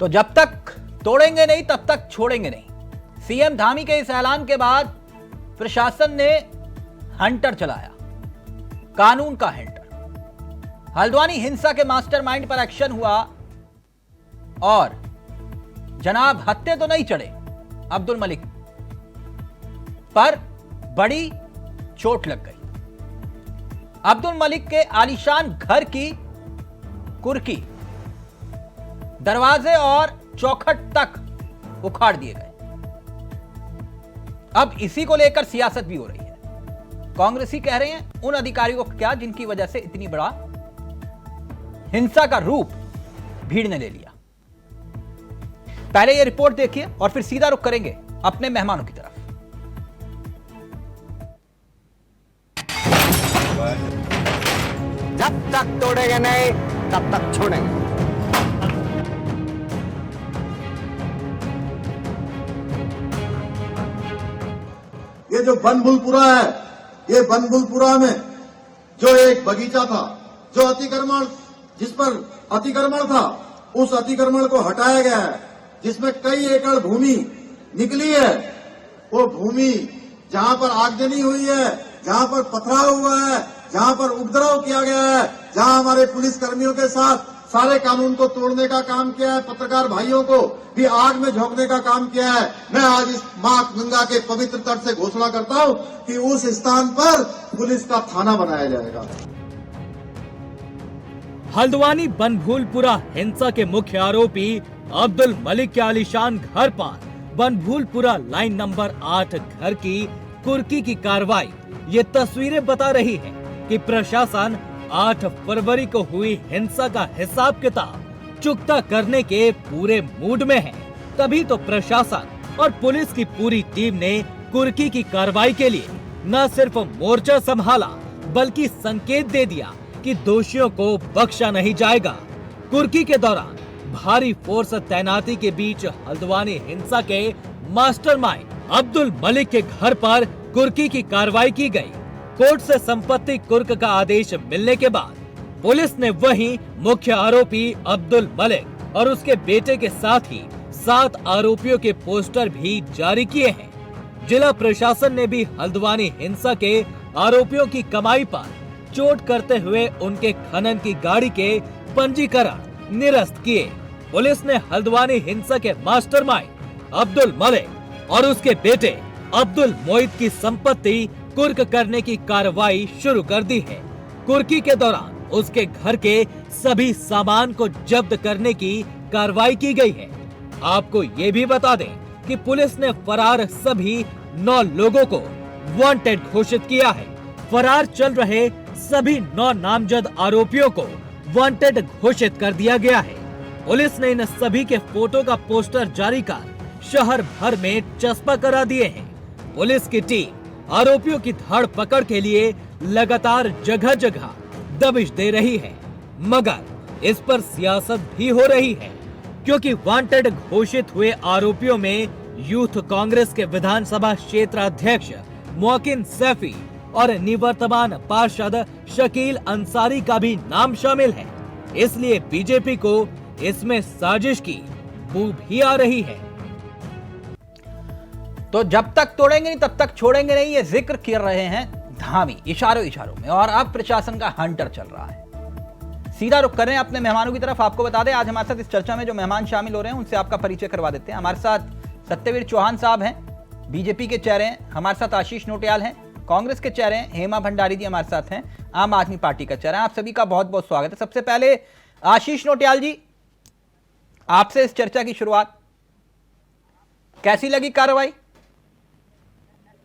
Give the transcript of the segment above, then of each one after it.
तो जब तक तोड़ेंगे नहीं तब तक छोड़ेंगे नहीं। सीएम धामी के इस ऐलान के बाद प्रशासन ने हंटर चलाया, कानून का हंटर। हल्द्वानी हिंसा के मास्टरमाइंड पर एक्शन हुआ और जनाब हत्थे तो नहीं चढ़े अब्दुल मलिक पर बड़ी चोट लग गई। अब्दुल मलिक के आलीशान घर की कुर्की, दरवाजे और चौखट तक उखाड़ दिए गए। अब इसी को लेकर सियासत भी हो रही है। कांग्रेसी कह रहे हैं उन अधिकारियों को क्या जिनकी वजह से इतनी बड़ा हिंसा का रूप भीड़ ने ले लिया। पहले यह रिपोर्ट देखिए और फिर सीधा रुख करेंगे अपने मेहमानों की तरफ। जब तक तोड़ेंगे नहीं तब तक छोड़ेंगे। ये जो बनभूलपुरा है, ये बनभूलपुरा में जो एक बगीचा था, जो अतिक्रमण, जिस पर अतिक्रमण था, उस अतिक्रमण को हटाया गया है, जिसमें कई एकड़ भूमि निकली है। वो भूमि जहां पर आगजनी हुई है, जहां पर पथराव हुआ है, जहां पर उपद्रव किया गया है, जहां हमारे पुलिस कर्मियों के साथ सारे कानून को तोड़ने का काम किया है, पत्रकार भाइयों को भी आग में झोंकने का काम किया है, मैं आज इस मां गंगा के पवित्र तट से घोषणा करता हूं कि उस स्थान पर पुलिस का थाना बनाया जाएगा। हल्द्वानी बनभूलपुरा हिंसा के मुख्य आरोपी अब्दुल मलिक के आलीशान घर पर बनभूलपुरा लाइन नंबर 8 घर की कुर्की की कार्रवाई ये तस्वीरें बता रही है कि प्रशासन 8 फरवरी को हुई हिंसा का हिसाब किताब चुकता करने के पूरे मूड में है। तभी तो प्रशासन और पुलिस की पूरी टीम ने कुर्की की कार्रवाई के लिए न सिर्फ मोर्चा संभाला बल्कि संकेत दे दिया कि दोषियों को बख्शा नहीं जाएगा। कुर्की के दौरान भारी फोर्स तैनाती के बीच हल्द्वानी हिंसा के मास्टरमाइंड अब्दुल मलिक के घर पर कुर्की की कार्रवाई की गई। कोर्ट से संपत्ति कुर्क का आदेश मिलने के बाद पुलिस ने वहीं मुख्य आरोपी अब्दुल मलिक और उसके बेटे के साथ ही 7 आरोपियों के पोस्टर भी जारी किए हैं। जिला प्रशासन ने भी हल्द्वानी हिंसा के आरोपियों की कमाई पर चोट करते हुए उनके खनन की गाड़ी के पंजीकरण निरस्त किए। पुलिस ने हल्द्वानी हिंसा के मास्टरमाइंड अब्दुल मलिक और उसके बेटे अब्दुल मोइद की संपत्ति कुर्क करने की कार्रवाई शुरू कर दी है। कुर्की के दौरान उसके घर के सभी सामान को जब्त करने की कार्रवाई की गई है। आपको ये भी बता दें कि पुलिस ने फरार सभी 9 लोगों को वांटेड घोषित किया है। फरार चल रहे सभी 9 नामजद आरोपियों को वांटेड घोषित कर दिया गया है। पुलिस ने इन सभी के फोटो का पोस्टर जारी कर शहर भर में चस्पा करा दिए हैं। पुलिस की टीम आरोपियों की धर पकड़ के लिए लगातार जगह जगह दबिश दे रही है, मगर इस पर सियासत भी हो रही है क्योंकि वांटेड घोषित हुए आरोपियों में यूथ कांग्रेस के विधानसभा क्षेत्र अध्यक्ष मोकिन सैफी और निवर्तमान पार्षद शकील अंसारी का भी नाम शामिल है। इसलिए बीजेपी को इसमें साजिश की बू भी आ रही है। तो जब तक तोड़ेंगे नहीं तब तक छोड़ेंगे नहीं, ये जिक्र कर रहे हैं धामी इशारों में। और अब प्रशासन का हंटर चल रहा है। सीधा रुख कर रहे हैं अपने मेहमानों की तरफ। आपको बता दें आज हमारे साथ इस चर्चा में जो मेहमान शामिल हो रहे हैं उनसे आपका परिचय करवा देते हैं। हमारे साथ सत्यवीर चौहान साहब हैं, बीजेपी के चेहरे हैं। हमारे साथ आशीष नोटियाल हैं, कांग्रेस के चेहरे हैं। हेमा भंडारी जी हमारे साथ हैं, आम आदमी पार्टी का चेहरा है। आप सभी का बहुत बहुत स्वागत है। सबसे पहले आशीष नोटियाल जी, आपसे इस चर्चा की शुरुआत। कैसी लगी कार्रवाई?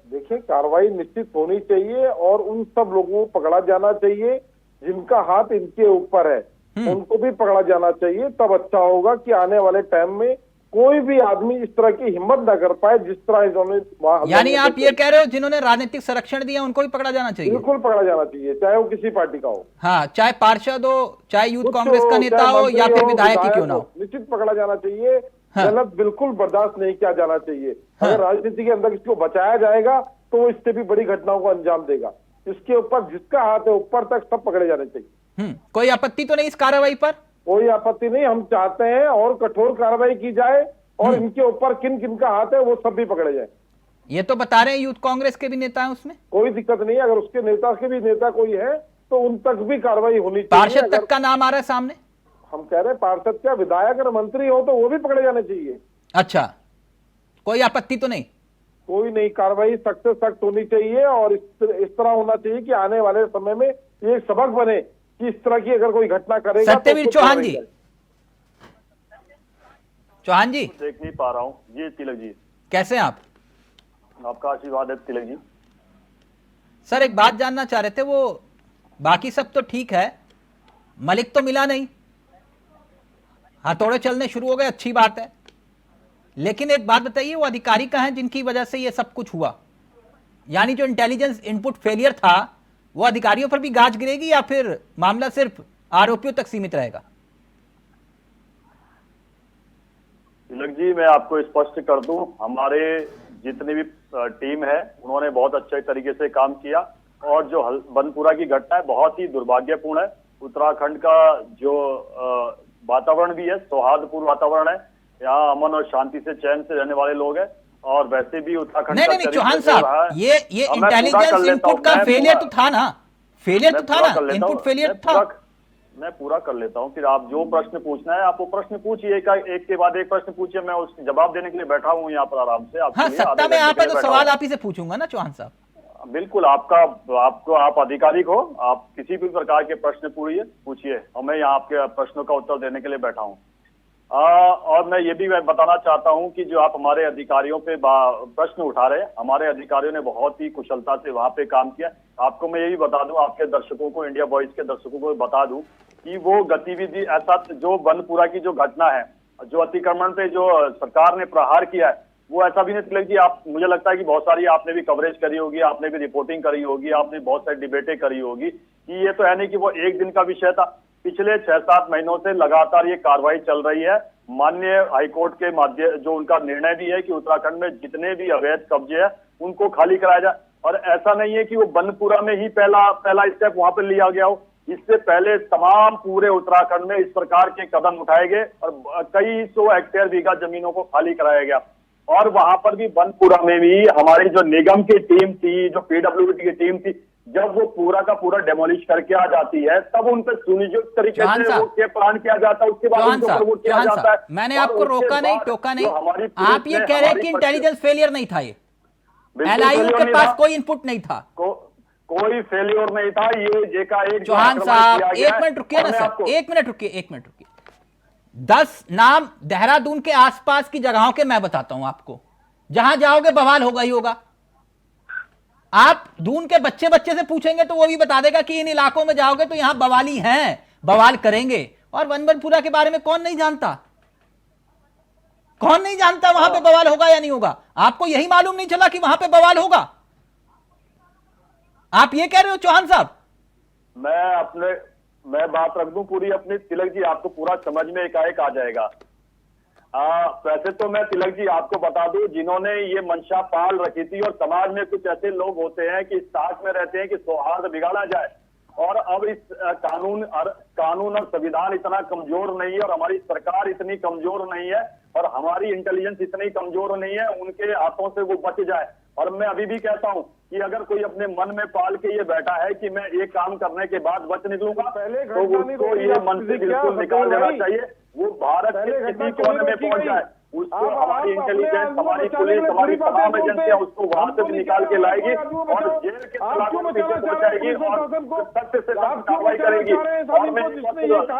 देखिए, कार्रवाई निश्चित होनी चाहिए और उन सब लोगों को पकड़ा जाना चाहिए जिनका हाथ इनके ऊपर है, उनको भी पकड़ा जाना चाहिए। तब अच्छा होगा कि आने वाले टाइम में कोई भी आदमी इस तरह की हिम्मत न कर पाए जिस तरह इन्होंने। यानी आप ये कह रहे हो जिन्होंने राजनीतिक संरक्षण दिया उनको भी पकड़ा जाना चाहिए? बिल्कुल पकड़ा जाना चाहिए, चाहे वो किसी पार्टी का हो। हाँ, चाहे पार्षद हो, चाहे यूथ कांग्रेस का नेता हो या फिर विधायक ही क्यों ना हो, निश्चित पकड़ा जाना चाहिए। गलत बिल्कुल बर्दाश्त नहीं किया जाना चाहिए। अगर राजनीति के अंदर किसी को बचाया जाएगा तो वो इससे भी बड़ी घटनाओं को अंजाम देगा। इसके ऊपर जिसका हाथ है ऊपर तक सब पकड़े जाने चाहिए। कोई आपत्ति तो नहीं इस कार्रवाई पर? कोई आपत्ति नहीं, हम चाहते हैं और कठोर कार्रवाई की जाए और इनके ऊपर किन किन का हाथ है वो सब भी पकड़े जाए। ये तो बता रहे हैं यूथ कांग्रेस के भी नेता हैं उसमें, कोई दिक्कत नहीं है, अगर उसके नेता के भी नेता कोई है तो उन तक भी कार्रवाई होनी चाहिए। पार्षद तक का नाम आ रहा है सामने। हम कह रहे हैं पार्षद क्या, विधायक और मंत्री हो तो वो भी पकड़े जाने चाहिए। अच्छा, कोई आपत्ति तो नहीं? कोई नहीं, कार्रवाई सख्त से सख्त होनी चाहिए और इस तरह होना चाहिए कि आने वाले समय में ये एक सबक बने कि इस तरह की अगर कोई घटना करेगा। सत्यवीर चौहान जी, चौहान जी देख नहीं पा रहा हूँ जी। तिलक जी कैसे हैं आप? आपका आशीर्वाद है तिलक जी। सर एक बात जानना चाह रहे थे, वो बाकी सब तो ठीक है, मलिक तो मिला नहीं, हथौड़े चलने शुरू हो गए, अच्छी बात है, लेकिन एक बात बताइए, वो अधिकारी कहाँ हैं जिनकी वजह से ये सब कुछ हुआ? यानी जो इंटेलिजेंस इनपुट फेलियर था वो अधिकारियों पर भी गाज गिरेगी या फिर मामला सिर्फ आरोपियों तक सीमित रहेगा? तिलक जी मैं आपको स्पष्ट कर दूं, हमारे जितनी भी टीम है उन्होंने बहुत अच्छे तरीके से काम किया और जो बनपुरा की घटना है बहुत ही दुर्भाग्यपूर्ण है। उत्तराखंड का जो वातावरण भी है सौहार्दपूर्ण वातावरण है, यहाँ अमन और शांति से चैन से रहने वाले लोग हैं और वैसे भी उत्तराखंड नहीं चौहान साहब, ये इंटेलिजेंस इनपुट का फेलियर तो था ना, फेलियर तो था ना, इनपुट फेलियर था। मैं पूरा कर लेता हूँ, फिर आप जो प्रश्न पूछना है आप वो प्रश्न पूछिए, एक के बाद एक प्रश्न पूछिए, मैं उसके जवाब देने के लिए बैठा हूँ यहाँ पर आराम से। हाँ, सत्ता में आप है तो सवाल आप ही से पूछूंगा ना चौहान साहब। बिल्कुल, आप आधिकारिक हो, आप किसी भी प्रकार के प्रश्न पूछिए और मैं यहाँ आपके प्रश्नों का उत्तर देने के लिए बैठा हूँ। और मैं ये भी बताना चाहता हूं कि जो आप हमारे अधिकारियों पे प्रश्न उठा रहे हैं, हमारे अधिकारियों ने बहुत ही कुशलता से वहां पे काम किया। आपको मैं ये भी बता दूं, आपके दर्शकों को, इंडिया वॉइस के दर्शकों को बता दूं कि वो गतिविधि ऐसा जो बनपुरा की जो घटना है, जो अतिक्रमण पे जो सरकार ने प्रहार किया है, वो ऐसा भी नहीं तिलक जी, आप मुझे लगता है कि बहुत सारी आपने भी कवरेज करी होगी, आपने भी रिपोर्टिंग करी होगी, आपने बहुत सारी डिबेटें करी होगी कि ये तो है नहीं कि वो एक दिन का विषय था। पिछले 6-7 महीनों से लगातार ये कार्रवाई चल रही है। माननीय हाईकोर्ट के माध्यम जो उनका निर्णय भी है कि उत्तराखंड में जितने भी अवैध कब्जे हैं उनको खाली कराया जाए, और ऐसा नहीं है कि वो बनपुरा में ही पहला स्टेप वहां पर लिया गया हो। इससे पहले तमाम पूरे उत्तराखंड में इस प्रकार के कदम उठाए गए और कई 100 हेक्टेयर बीघा जमीनों को खाली कराया गया। और वहां पर भी बनपुरा में भी हमारी जो निगम की टीम थी, जो पीडब्ल्यूडी की टीम थी, जब वो पूरा का पूरा डेमोलिश करके आ जाती है तब उन पर सुनिश्चित तरीके से वो के प्लान किया जाता है, उसके बाद उनके ऊपर वो किया जाता है। मैंने आपको रोका नहीं, टोका नहीं, आप ये कह रहे हैं कि इंटेलिजेंस फेलियर नहीं था, ये एलआईयू के पास कोई इनपुट नहीं था, कोई फेलियर नहीं था। ये एकाएक चौहान साहब एक मिनट रुकिए ना सर, एक मिनट रुकिए। 10 नाम देहरादून के आसपास की जगहों के मैं बताता हूं आपको, जहां जाओगे बवाल होगा ही होगा। आप दून के बच्चे से पूछेंगे तो वो भी बता देगा कि इन इलाकों में जाओगे तो यहां बवाली हैं, बवाल करेंगे। और बनपुरा के बारे में कौन नहीं जानता वहां पे बवाल होगा या नहीं होगा? आपको यही मालूम नहीं चला कि वहां पे बवाल होगा? आप ये कह रहे हो चौहान साहब? मैं बात रख दूं पूरी अपनी तिलक जी, आपको पूरा समझ में एकाएक आ जाएगा। वैसे तो मैं तिलक जी आपको बता दूं, जिन्होंने ये मंशा पाल रखी थी, और समाज में कुछ ऐसे लोग होते हैं कि साथ में रहते हैं कि सौहार्द बिगाड़ा जाए, और अब इस कानून और संविधान इतना कमजोर नहीं है और हमारी सरकार इतनी कमजोर नहीं है और हमारी इंटेलिजेंस इतनी कमजोर नहीं है उनके हाथों से वो बच जाए। और मैं अभी भी कहता हूं कि अगर कोई अपने मन में पाल के ये बैठा है कि मैं एक काम करने के बाद बच निकलूंगा, तो उसको ये मन से बिल्कुल निकाल देना चाहिए। वो भारत के किसी कोने में पहुंच जाए, उसको हमारी इंटेलिजेंस, हमारी पुलिस, हमारी तमाम एजेंसियां उसको वहां से भी निकाल के लाएगी और जेल के सलाखों के पीछे पहुंचाएगी और सख्त से सख्त कार्रवाई करेगी। और मैं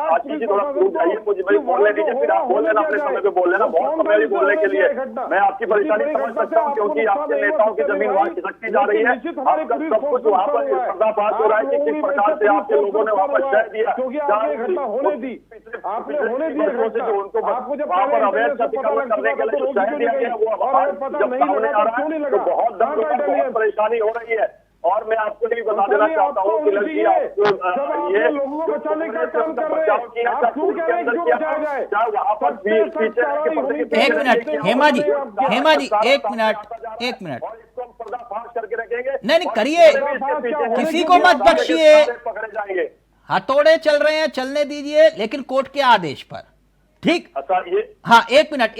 आशीष जी थोड़ा दूर जाइए, मुझे भाई बोलने दीजिए, फिर आप बोल लेना, अपने समय पे बोल लेना, बहुत समय भी बोलने के लिए। मैं आपकी परेशानी समझ सकता हूँ क्योंकि आपके नेताओं की जमीन वहां खिसकती जा रही है, आपका सब कुछ वहां पर पर्दाफाश हो रहा है कि किस प्रकार से आपके लोगों ने वहां पर शह दिया, वहां पर अवैध अतिक्रमण करने के लिए जो शहर दिया गया वो जब सामने आ रहा है तो बहुत परेशानी हो रही है। और मैं आपको ये भी बता देना चाहता हूँ कि लड़की आपको ये लोगों को बचाने का काम कर रहे हैं, वहां पर एक मिनट हेमा जी एक मिनट और इसको हम पर्दाफाश करके रखेंगे। नहीं करिए, किसी को मत बख्शिए। पकड़े जाएंगे। हथौड़े चल रहे हैं, चलने दीजिए, लेकिन कोर्ट के आदेश पर। ठीक। अच्छा ये हाँ, एक मिनट।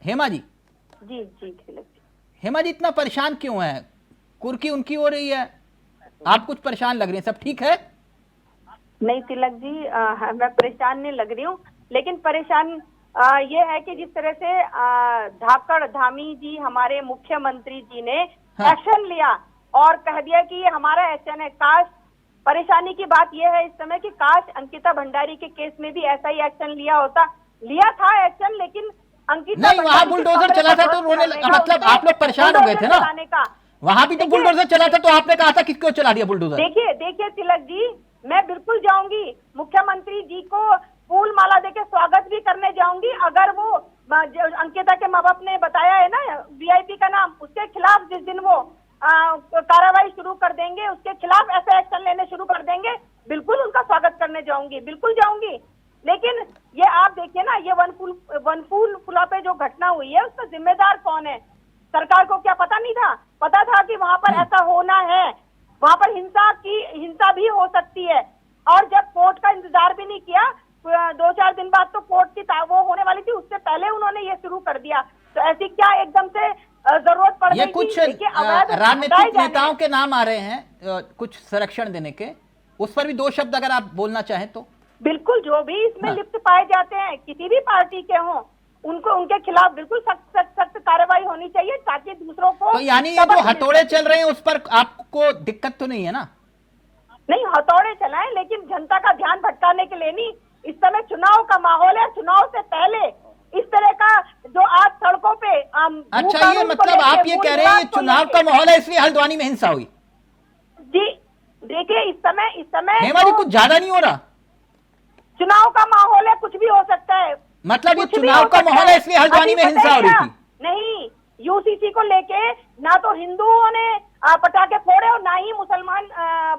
हेमा जी, जी तिलक जी। हेमा जी इतना परेशान क्यों है? कुर्की उनकी हो रही है, आप कुछ परेशान लग रही हैं, सब ठीक है? नहीं तिलक जी, मैं परेशान नहीं लग रही हूँ, लेकिन परेशान ये है कि जिस तरह से धाकड़ धामी जी हमारे मुख्यमंत्री जी ने एक्शन लिया और कह दिया कि ये हमारा एक्शन है। काश, परेशानी की बात यह है इस समय कि काश अंकिता भंडारी के केस में भी ऐसा ही एक्शन लिया था एक्शन, लेकिन अंकिता नहीं, वहां बुलडोजर चला था तो रोने मतलब आप लोग परेशान हो गए थे ना, वहां भी तो बुलडोजर चला था तो आपने कहा था किसको चला दिया बुलडोजर? देखिए तिलक जी, मैं बिल्कुल जाऊंगी, मुख्यमंत्री जी को फूल माला देके स्वागत भी करने जाऊंगी। अगर वो अंकिता के माँ बाप ने बताया है ना वीआईपी का नाम, उसके खिलाफ जिस दिन वो कार्रवाई शुरू कर देंगे, उसके खिलाफ ऐसा एक्शन लेने शुरू कर देंगे, बिल्कुल उनका स्वागत करने जाऊंगी, बिल्कुल जाऊंगी। लेकिन ये आप देखिए ना, ये वनफूल पुला पे जो घटना हुई है उसका जिम्मेदार कौन है? सरकार को क्या पता नहीं था? पता था कि वहां पर ऐसा होना है, वहां पर हिंसा भी हो सकती है, और जब कोर्ट का इंतजार भी नहीं किया, 2-4 दिन बाद तो कोर्ट की वो होने वाली थी, उससे पहले उन्होंने ये शुरू कर दिया। तो ऐसी क्या एकदम से जरूरत पड़ गई? ये कुछ राजनीतिक नेताओं के नाम आ रहे हैं कुछ संरक्षण देने के, उस पर भी 2 शब्द अगर आप बोलना चाहें तो। बिल्कुल, जो भी इसमें लिप्त पाए जाते हैं, किसी भी पार्टी के हों, उनके खिलाफ बिल्कुल सख्त कार्रवाई होनी चाहिए, ताकि दूसरों को। तो यानी ये जो हथौड़े चल रहे हैं उस पर आपको दिक्कत तो नहीं है ना? नहीं, हथौड़े चलाएं, लेकिन जनता का ध्यान भटकाने के लिए नहीं। इस समय चुनाव का माहौल है, चुनाव से पहले इस तरह का जो आज सड़कों पे अच्छा, ये मतलब आप ये कह रहे हैं चुनाव का माहौल है इसलिए हल्द्वानी में हिंसा हुई? जी देखिए, इस समय हेमा जी कुछ ज्यादा नहीं हो रहा? चुनाव का माहौल है, कुछ भी हो सकता है। मतलब ये चुनाव का माहौल है इसलिए हल्द्वानी में हिंसा हो रही थी? नहीं, यूसीसी को लेके ना तो हिंदुओं ने पटाखे फोड़े और ना ही मुसलमान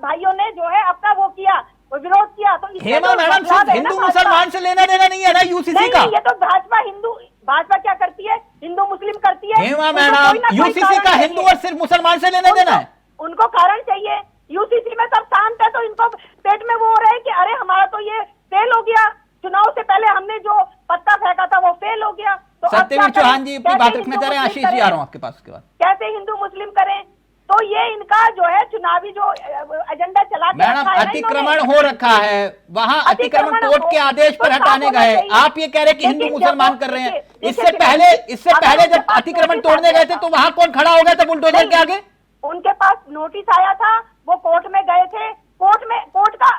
भाइयों ने जो है अपना वो किया, विरोध किया। तो हेमा मैडम, सिर्फ हिंदू मुसलमान से लेना देना नहीं है ना यूसीसी का? ये तो भाजपा क्या करती है? हिंदू मुस्लिम करती है। हेमा मैडम, यूसीसी का हिंदू और सिर्फ मुसलमान से लेना देना है? उनको कारण चाहिए। यूसीसी में सब शांत है तो इनको पेट में वो हो रहे हैं कि अरे हमारा तो ये फेल हो गया, चुनाव से पहले हमने जो पत्ता फेंका था वो फेल हो गया। तो सत्यवीर चौहान जी अपनी बात रखने जा रहे हैं। आशीष जी आ रहा हूं आपके पास, उसके बाद कैसे हिंदू मुस्लिम करें? तो ये इनका जो है चुनावी जो एजेंडा चला के मैडम, अतिक्रमण हो रखा है वहां, अतिक्रमण कोर्ट के आदेश पर हटाने गए, आप ये कह रहे हैं कि हिंदू मुसलमान कर रहे हैं। इससे पहले जब अतिक्रमण तोड़ने गए थे तो वहां कौन खड़ा हो गया था बुलडोजर के आगे? उनके पास नोटिस आया था, वो कोर्ट में गए थे, कोर्ट का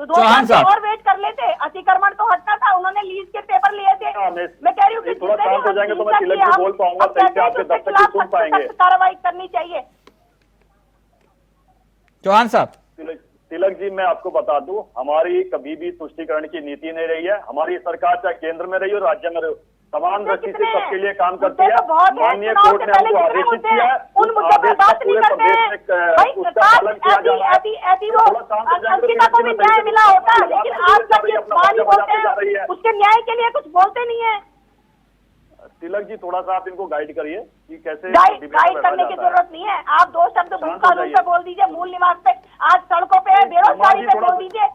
2 साल और वेट कर लेते, अतिक्रमण तो हटना था, उन्होंने लीज के पेपर लिए थे। मैं कह रही हूँ कि थोड़ा शांत हो जाएंगे तो मैं तिलक जी बोल पाऊंगा, सही से आपके दस्तक भी सुन पाएंगे। कार्रवाई करनी चाहिए। चौहान साहब। तिलक जी, मैं आपको बता दूं, हमारी कभी भी तुष्टीकरण की नीति नहीं रही है। हमारी सरकार चाहे केंद्र में रही हो, राज्य में रही हो, समान दृष्टि से सबके लिए काम करती है। माननीय कोर्ट ने हमको आदेशित किया है, उन मुद्दों पर बात नहीं करते हैं। उसका पालन किया जा रहा है। अंकिता को भी न्याय मिला होता, लेकिन आप सब ये मानी बोलते हैं, उसके न्याय के लिए कुछ बोलते नहीं है। तिलक जी, थोड़ा सा आप इनको गाइड करिए कि कैसे गाइड करने की जरूरत नहीं है। आप 2 शब्द भू कानून पे बोल दीजिए, मूल निवास पे, आज सड़कों पे है, बेरोजगारी पे बोल दीजिए,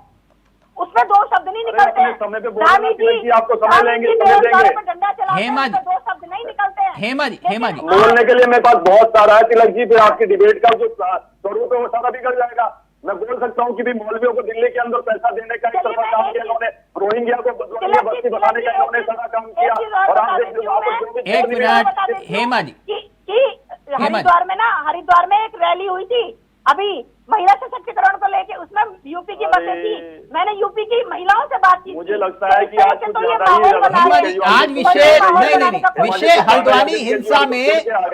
उसमें 2 शब्द नहीं निकलते हैं। समय पे बोलना तिलक जी, आपको समय लेंगे, समय देंगे। डंडा चलाते हेमा हैं, 2 शब्द नहीं निकलते हैं। हेमा जी बोलने के लिए मेरे पास बहुत सारा है तिलक जी, फिर आपकी डिबेट का जो स्वरूप है वो सारा बिगड़ जाएगा। मैं बोल सकता हूँ कि भी मौलवियों को दिल्ली के अंदर पैसा देने का एक तरफा काम किया इन्होंने, रोहिंग्या को बस्ती बनाने का इन्होंने सारा काम किया। और आप एक मिनट हेमा जी, हरिद्वार में एक रैली हुई थी अभी महिला सशक्तिकरण को लेके, उसमें यूपी की बसें थी, मैंने यूपी की महिलाओं से बात की। मुझे लगता है कि आज कुछ ज्यादा ही आज विषय नहीं, विषय हल्द्वानी हिंसा में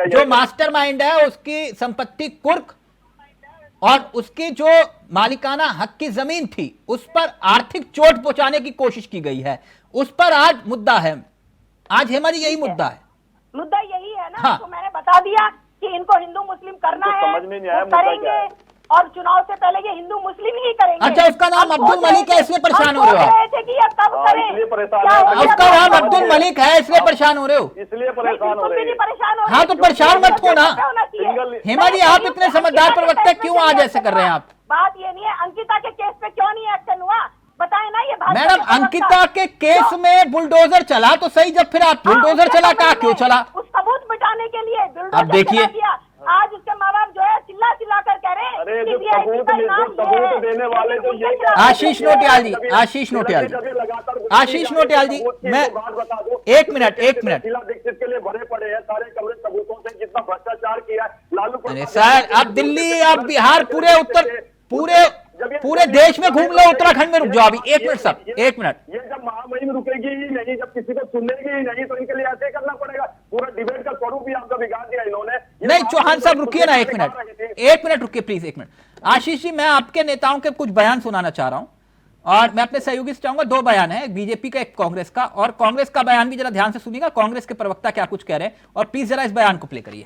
जो मास्टरमाइंड है उसकी संपत्ति कुर्क और उसकी जो मालिकाना हक की जमीन थी उस पर आर्थिक चोट पहुंचाने की कोशिश की गई है, उस पर आज मुद्दा है। आज हेमा जी यही मुद्दा है, मुद्दा यही है ना। हाँ। तो मैंने बता दिया कि इनको हिंदू मुस्लिम करना है, समझ में नहीं आया करेंगे, और चुनाव से पहले ये हिंदू मुस्लिम ही करेंगे। अच्छा, उसका नाम अब्दुल मलिक है इसलिए परेशान हो रहे हो? उसका नाम अब्दुल मलिक है इसलिए परेशान हो रहे हो? इसलिए परेशान हो रहे हैं। हाँ तो परेशान मत हो ना हेमा जी, आप इतने समझदार प्रवक्ता क्यों आज ऐसे कर रहे हैं आप? बात ये नहीं है अंकिता के केस पे क्यों नहीं एक्शन हुआ, बताए ना। ये भाजपा मैडम, के प्रवक्ता- अंकिता के केस में बुलडोजर चला तो सही, जब फिर आप बुलडोजर उसके चला सबूत कहा क्यों में, चला? उस सबूत मिटाने के लिए बुलडोजर अब देखिए, चला दिया। आज उसके माँ बाप जो है चिल्ला चिल्ला कर कह रहे हैं अरे कि जो VIP सबूत का जो नाम सबूत ये है। देने वाले तो ये लेकिन आशीष नोटियाल जी, आशीष नोटियाल जी, आशीष नोटियाल जी, मैं एक मिनट दीक्षित के लिए भरे पड़े हैं सारे कमरे सबूतों से, जितना भ्रष्टाचार किया है लालू अरे सर, अब दिल्ली, अब बिहार, पूरे उत्तर, पूरे देश में घूम लो, उत्तराखंड में रुक जाओ अभी। एक मिनट सर, एक मिनट। ये जब महामहिम रुकेगी ही नहीं, जब किसी को सुनेगी ही नहीं, तो इनके लिए ऐसे करना पड़ेगा। पूरा डिबेट का स्वरूप भी आपका बिगाड़ दिया इन्होंने। नहीं चौहान साहब रुकिए ना, एक मिनट रुकिए प्लीज, एक मिनट। आशीष जी, मैं आपके नेताओं के कुछ बयान सुनाना चाह रहा हूं, और मैं अपने सहयोगी से चाहूंगा, दो बयान है, एक बीजेपी का एक कांग्रेस का, और कांग्रेस का बयान भी जरा ध्यान से सुनिएगा, कांग्रेस के प्रवक्ता क्या कुछ कह रहे हैं, और प्लीज जरा इस बयान को प्ले करिए।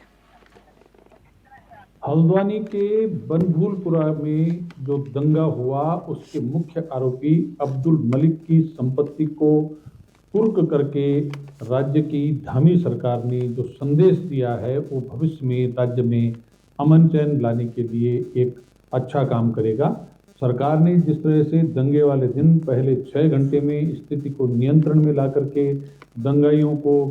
हल्द्वानी के बनभूलपुरा में जो दंगा हुआ, उसके मुख्य आरोपी अब्दुल मलिक की संपत्ति को कुर्क करके राज्य की धामी सरकार ने जो संदेश दिया है, वो भविष्य में राज्य में अमन चैन लाने के लिए एक अच्छा काम करेगा। सरकार ने जिस तरह से दंगे वाले दिन पहले 6 घंटे में स्थिति को नियंत्रण में ला करके दंगाइयों को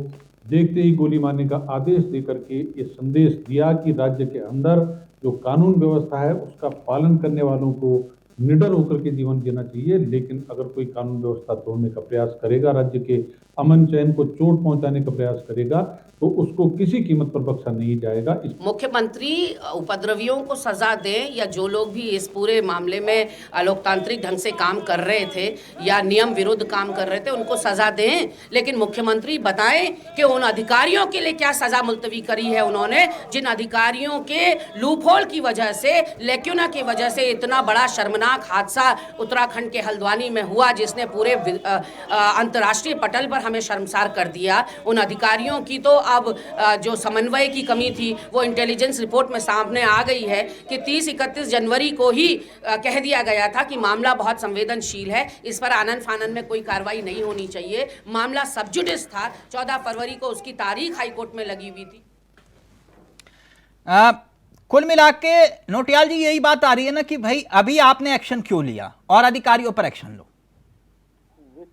देखते ही गोली मारने का आदेश देकर के ये संदेश दिया कि राज्य के अंदर जो कानून व्यवस्था है उसका पालन करने वालों को निडर होकर के जीवन जीना चाहिए, लेकिन अगर कोई कानून व्यवस्था तोड़ने का प्रयास करेगा, राज्य के अमन चैन को चोट पहुंचाने का प्रयास करेगा, तो उसको किसी कीमत पर बख्शा नहीं जाएगा। मुख्यमंत्री उपद्रवियों को सजा दें, या जो लोग भी इस पूरे मामले में अलोकतांत्रिक ढंग से काम कर रहे थे या नियम विरुद्ध काम कर रहे थे, उनको सजा दें, लेकिन मुख्यमंत्री बताएं कि उन अधिकारियों के लिए क्या सजा मुलतवी करी है उन्होंने, जिन अधिकारियों के लूपहोल की वजह से, लेक्यूना की वजह से इतना बड़ा शर्मनाक हादसा उत्तराखंड के हल्द्वानी में हुआ, जिसने पूरे अंतर्राष्ट्रीय पटल पर हमें शर्मसार कर दिया। उन अधिकारियों की तो अब जो समन्वय की कमी थी वो इंटेलिजेंस रिपोर्ट में सामने आ गई है कि 30-31 जनवरी को ही कह दिया गया था कि मामला बहुत संवेदनशील है, इस पर आनन फानन में कोई कार्रवाई नहीं होनी चाहिए। मामला सब जुडिस था, 14 फरवरी को उसकी तारीख हाईकोर्ट में लगी हुई थी। कुल मिला के नोटियाल जी यही बात आ रही है ना कि भाई अभी आपने एक्शन क्यों लिया और अधिकारियों पर एक्शन लो।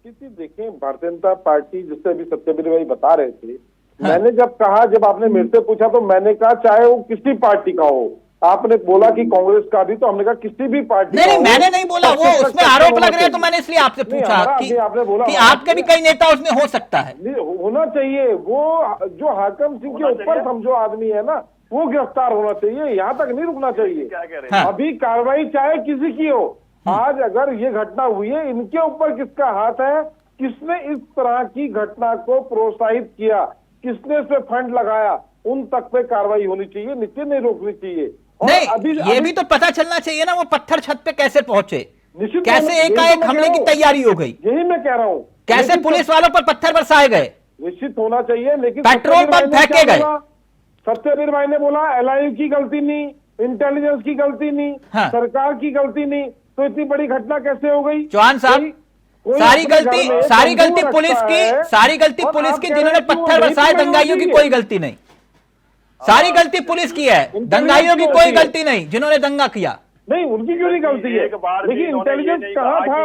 देखें, भारतीय जनता पार्टी, जिससे अभी सत्यवीर भाई बता रहे थे, मैंने जब कहा, जब आपने मेरे से पूछा तो मैंने कहा चाहे वो किसी पार्टी का हो, आपने बोला कि कांग्रेस का भी, तो हमने कहा किसी भी पार्टी नहीं, मैंने नहीं बोला, वो उसमें आरोप लग रहे हैं, तो मैंने इसलिए आपसे पूछा कि आपके भी कई नेता उसमें हो सकता है, होना चाहिए। वो जो हाकिम सिंह के ऊपर समझो आदमी है ना, वो गिरफ्तार होना चाहिए, यहाँ तक नहीं रुकना चाहिए। हाँ। अभी कार्रवाई चाहे किसी की हो, आज अगर ये घटना हुई है, इनके ऊपर किसका हाथ है, किसने इस तरह की घटना को प्रोत्साहित किया, किसने इस पे फंड लगाया, उन तक पे कार्रवाई होनी चाहिए, नीचे नहीं रोकनी चाहिए। और नहीं, अभी ये भी तो पता चलना चाहिए ना वो पत्थर छत पे कैसे पहुंचे, निश्चित कैसे एकाएक हमले की तैयारी हो गई, यही मैं कह रहा हूँ, कैसे पुलिस वालों पर पत्थर बरसाए गए, निश्चित होना चाहिए। लेकिन पेट्रोल पंप फेंके गए। सत्यवीर भाई ने बोला एलआईयू की गलती नहीं, इंटेलिजेंस की गलती नहीं, हाँ। सरकार की गलती नहीं, तो इतनी बड़ी घटना कैसे हो गई? चौहान साहब, सारी गलती पुलिस की, जिन्होंने पत्थर बरसाए, दंगाइयों की कोई गलती नहीं, सारी गलती पुलिस की है, दंगाइयों की कोई गलती नहीं जिन्होंने दंगा किया। नहीं, उनकी क्यों नहीं गलती है? लेकिन इंटेलिजेंस कहाँ था?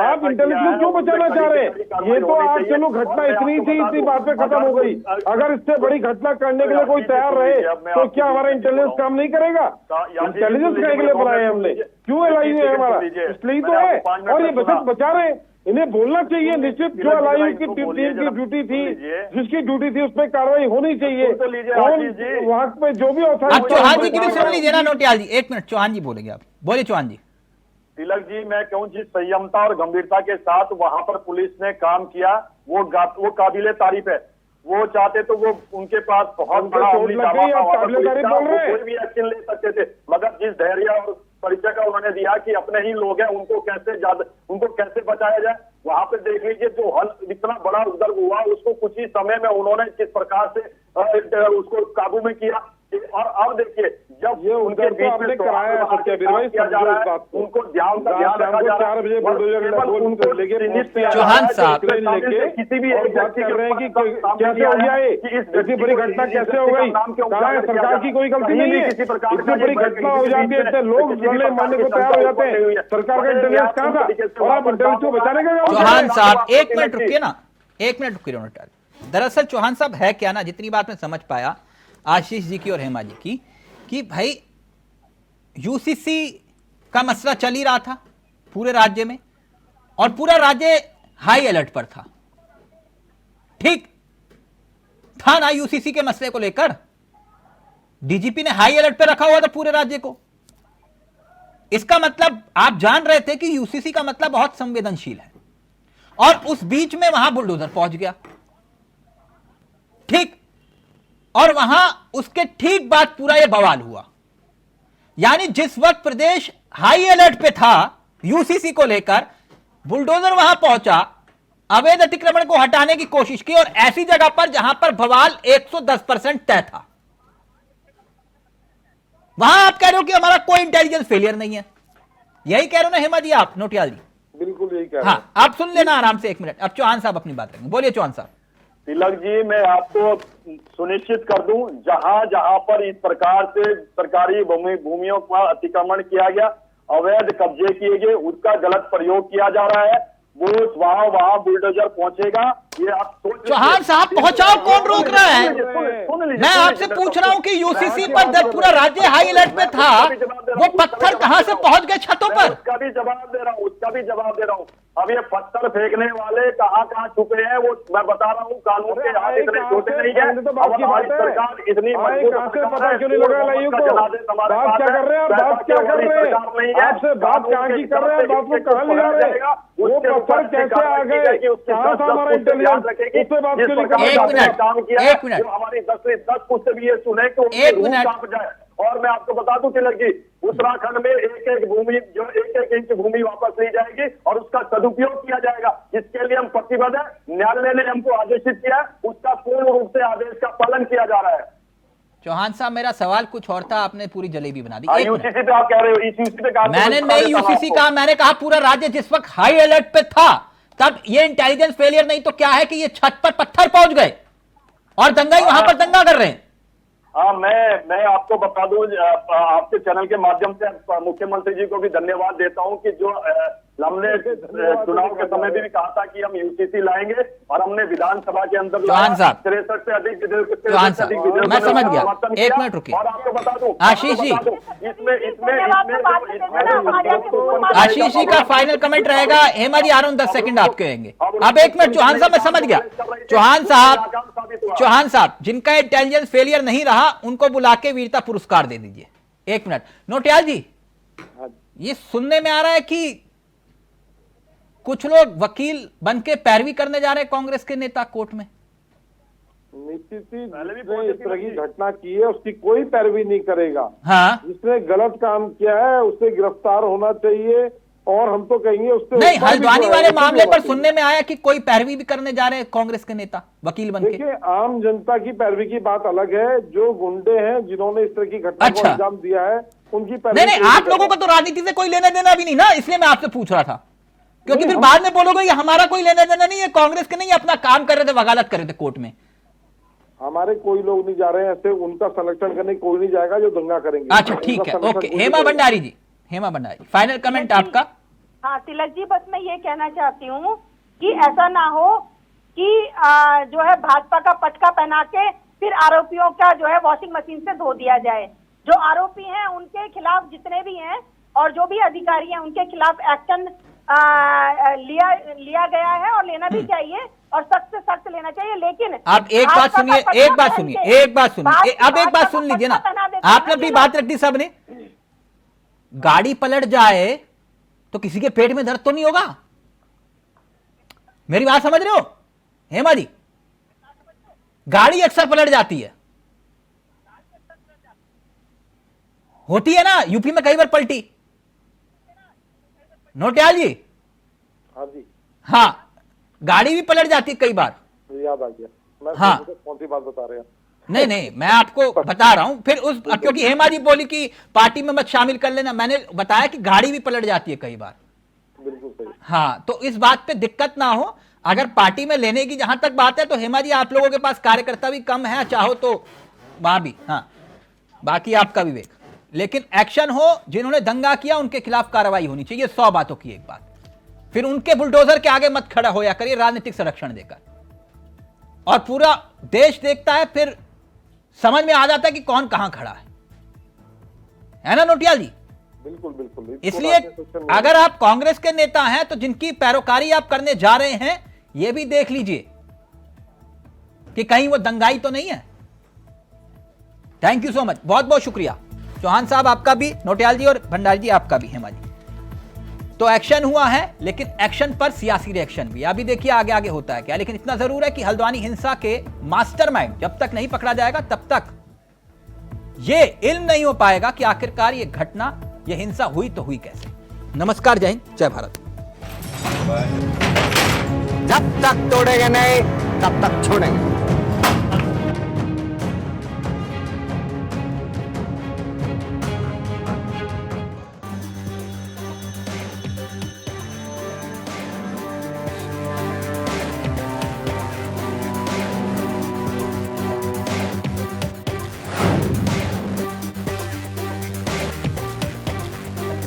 आप इंटेलिजेंस क्यों बचाना चाह रहे हैं? ये तो आज चलो घटना इतनी थी, इतनी बात पे खत्म हो गई। अगर इससे बड़ी घटना करने के लिए कोई तैयार रहे तो क्या हमारा इंटेलिजेंस काम नहीं करेगा? इंटेलिजेंस करने के लिए बनाया हमने, क्यों एलआईयू है हमारा, इसलिए तो है। और ये बचा रहे, इन्हें बोलना चाहिए, निश्चित जो एलआईयू की टीम की ड्यूटी थी, जिसकी ड्यूटी थी, उस पर कार्रवाई होनी चाहिए। वहां पे जो भी आप चौहान जी की भी सुन लीजिए ना नोटियाल जी, एक मिनट, चौहान जी बोलेंगे, आप बोलिए चौहान जी। तिलक जी, मैं कहूँ जिस संयमता और गंभीरता के साथ वहां पर पुलिस ने काम किया, वो काबिले तारीफ है। वो चाहते तो वो उनके पास बहुत बड़ा कोई भी एक्शन ले सकते थे, मगर जिस धैर्य और परिचय का उन्होंने दिया कि अपने ही लोग हैं, उनको कैसे बचाया जाए, वहां पे देख लीजिए जो हल इतना बड़ा उधर हुआ, उसको कुछ ही समय में उन्होंने किस प्रकार से उसको काबू में किया, और अब देखिए जब ये उनके उधर तो बीच आपने में कराया है सत्यावीर भाई, किया जा समझो रहा इस है, बात को। उनको ध्यान रखा जा रहा 4 बजे बुलडोजर केवल उनको लेके चौहान साहब, किसी भी और एक बात व्यक्ति कर रहे हैं कि के ऊपर कैसे हो गया ये, कि इस इतनी बड़ी घटना कैसे हो गई, कहाँ है सरकार की कोई गलती नहीं है, इतनी बड़ी घटना हो जाती है, इतने लोग लड़ने मारने को तैयार हो जाते हैं, सरकार का इंटेलिजेंस कहाँ था, और आप इंटेलिजेंस को बचाने का काम कर रहे हैं। चौहान साहब एक मिनट रुकिए ना, एक मिनट रुकिए रोनट। दरअसल चौहान साहब है क्या ना, जितनी बात मैं समझ पाया आशीष जी की और हेमा जी की, कि भाई यूसीसी का मसला चल ही रहा था पूरे राज्य में और पूरा राज्य हाई अलर्ट पर था। ठीक था ना यूसीसी के मसले को लेकर, डीजीपी ने हाई अलर्ट पर रखा हुआ था पूरे राज्य को। इसका मतलब आप जान रहे थे कि यूसीसी का मतलब बहुत संवेदनशील है, और उस बीच में वहां बुलडोजर पहुंच गया। ठीक, और वहां उसके ठीक बाद पूरा यह बवाल हुआ। यानी जिस वक्त प्रदेश हाई अलर्ट पे था यूसीसी को लेकर, बुलडोजर वहां पहुंचा, अवैध अतिक्रमण को हटाने की कोशिश की, और ऐसी जगह पर जहां पर बवाल 110% तय था, वहां आप कह रहे हो कि हमारा कोई इंटेलिजेंस फेलियर नहीं है। यही कह रहे हो ना हेमा जी आप, नोटियाल जी? बिल्कुल यही कह रहे हैं। हाँ, आप सुन लेना आराम से, एक मिनट। अब चौहान साहब अपनी बात रखेंगे, बोलिए चौहान साहब। तिलक जी, मैं आपको सुनिश्चित कर दूं, जहां जहां पर इस प्रकार से सरकारी भूमियों का अतिक्रमण किया गया, अवैध कब्जे किए गए, उसका गलत प्रयोग किया जा रहा है, वो वहां बुलडोजर पहुंचेगा। ये आप सोच, चौहान साहब पहुंचाओ, कौन रोक रहा है? मैं आपसे पूछ रहा हूं कि यूसीसी पर जब पूरा राज्य हाई अलर्ट पे था, वो पत्थर कहां से पहुंच गए छतों पर? उसका भी जवाब दे रहा हूं। अब ये पत्थर फेंकने वाले कहां छुपे हैं, वो मैं बता रहा हूँ। कानून के हाथ इतने छोटे नहीं है। अब हमारी सरकार इतनी मजबूत पता क्यों नहीं लगा लाइव को? बात क्या कर रहे हैं, बात क्या कर रहे हैं? आपसे बात कहाँ की कर रहे हैं, बात को कहाँ ले जा रहे हैं? वो पत्थर कैसे आ गए, कहाँ था हमारा इंटेलिजेंस? उससे बात क्यों नहीं कर रहे? एक मिनट, हमारी 10 पुष्ट भी ये सुने कि एक मिनट। जाए। और मैं आपको बता दूं तिलक जी, उत्तराखंड में एक भूमि जो एक इंच भूमि वापस ली जाएगी और उसका सदुपयोग किया जाएगा, जिसके लिए हम प्रतिबद्ध है। न्यायालय ने हमको आदेशित किया, उसका पूर्ण रूप से आदेश का पालन किया जा रहा है। चौहान साहब, मेरा सवाल कुछ और था, आपने पूरी जलेबी बना दी। यूसीसी पे आप कह रहे हो, यूसीसी पे कहा? मैंने नहीं यूसीसी कहा, मैंने कहा पूरा राज्य जिस वक्त हाई अलर्ट पे था, तब ये इंटेलिजेंस फेलियर नहीं तो क्या है कि ये छत पर पत्थर पहुंच गए और दंगाई वहां पर दंगा कर रहे हैं। हाँ, मैं आपको बता दूं, आपके चैनल के माध्यम से मुख्यमंत्री जी को भी धन्यवाद देता हूं कि जो हमने चुनाव के समय भी कहा था कि हम यूसीसी लाएंगे, और हमने विधानसभा के अंदर चौहान साहब, 63 से अधिक चौहान साहब, मैं समझ गया, एक मिनट रुकिए। और आपको बता दूं, आशीष जी, आशीष जी का फाइनल कमेंट रहेगा। हेमा जी, आरोन 10 सेकंड आपके रहेंगे। अब एक मिनट चौहान साहब, मैं समझ गया। चौहान साहब, जिनका इंटेलिजेंस फेलियर नहीं रहा, उनको बुला के वीरता पुरस्कार दे दीजिए। एक मिनट। नोटियाल जी, ये सुनने में आ रहा है कि कुछ लोग वकील बन के पैरवी करने जा रहे हैं कांग्रेस के नेता कोर्ट में। निश्चित ही जिसने इस तरह की घटना की है उसकी कोई पैरवी नहीं करेगा। हाँ, जिसने गलत काम किया है उससे गिरफ्तार होना चाहिए, और हम तो कहेंगे उससे नहीं, हल्द्वानी वाले मामले पर सुनने में आया कि कोई पैरवी भी करने जा रहे हैं कांग्रेस के नेता वकील बन के। देखिए, आम जनता की पैरवी की बात अलग है, जो गुंडे हैं जिन्होंने इस तरह की घटना को अंजाम दिया है उनकी पैरवी। नहीं, आप लोगों को तो राजनीति से कोई लेना देना भी नहीं ना, इसलिए मैं आपसे पूछ रहा था, क्योंकि फिर बाद में बोलोगे ये हमारा कोई लेना देना नहीं है, कांग्रेस के नहीं, अपना काम कर रहे थे, वकालत कर रहे थे कोर्ट में। हमारे कोई लोग नहीं जा रहे हैं ऐसे, उनका संरक्षण करने कोई नहीं जाएगा जो दंगा करेंगे। अच्छा, ठीक है, ओके। हेमा भंडारी जी, हेमा भंडारी, फाइनल कमेंट आपका। हाँ तिलक जी, बस मैं ये कहना चाहती हूँ कि ऐसा ना हो कि जो है भाजपा का पटका पहना के फिर आरोपियों का जो है वॉशिंग मशीन से धो दिया जाए। जो आरोपी हैं उनके खिलाफ जितने भी हैं और जो भी अधिकारी हैं उनके खिलाफ एक्शन लिया गया है और लेना भी चाहिए, और सख्त से सख्त लेना चाहिए। लेकिन आप एक बात सुनिए, अब एक बात सुन लीजिए ना, आपने अपनी बात रख दी सबने। गाड़ी पलट जाए तो किसी के पेट में दर्द तो नहीं होगा? मेरी बात समझ रहे हो हेमा जी? गाड़ी अक्सर पलट जाती है, होती है ना, यूपी में कई बार पलटी। नोटियाल जी? हाँ जी, हाँ, गाड़ी भी पलट जाती है कई बार। याद आ गया। मैं हाँ, कौन सी बात बता रहे हैं? नहीं नहीं, मैं आपको बता रहा हूं फिर उस, क्योंकि हेमा जी बोली कि पार्टी में मत शामिल कर लेना, मैंने बताया कि गाड़ी भी पलट जाती है कई बार। बिल्कुल सही। हाँ, तो इस बात पे दिक्कत ना हो। अगर पार्टी में लेने की जहां तक बात है तो हेमा जी आप लोगों के पास कार्यकर्ता भी कम है, चाहो तो वहां भी, हाँ बाकी आपका विवेक, लेकिन एक्शन हो। जिन्होंने दंगा किया उनके खिलाफ कार्रवाई होनी चाहिए, 100 बातों की एक बात। फिर उनके बुलडोजर के आगे मत खड़ा होया करिए राजनीतिक संरक्षण देकर, और पूरा देश देखता है, फिर समझ में आ जाता है कि कौन कहां खड़ा है ना नोटियाल जी? बिल्कुल बिल्कुल। इसलिए अगर आप कांग्रेस के नेता हैं तो जिनकी पैरोकारी आप करने जा रहे हैं, यह भी देख लीजिए कि कहीं वो दंगाई तो नहीं है। थैंक यू सो मच, बहुत बहुत शुक्रिया चौहान साहब आपका भी, नोटियाल जी और भंडारी जी आपका भी, हेमा जी। तो एक्शन हुआ है, लेकिन एक्शन पर सियासी रिएक्शन भी। अभी देखिए आगे आगे होता है क्या, लेकिन इतना जरूर है कि हल्द्वानी हिंसा के मास्टरमाइंड जब तक नहीं पकड़ा जाएगा तब तक यह इल्म नहीं हो पाएगा कि आखिरकार यह घटना, यह हिंसा हुई तो हुई कैसे। नमस्कार, जय हिंद, जय भारत। जब तक तोड़ेंगे नहीं तब तक छोड़ेंगे।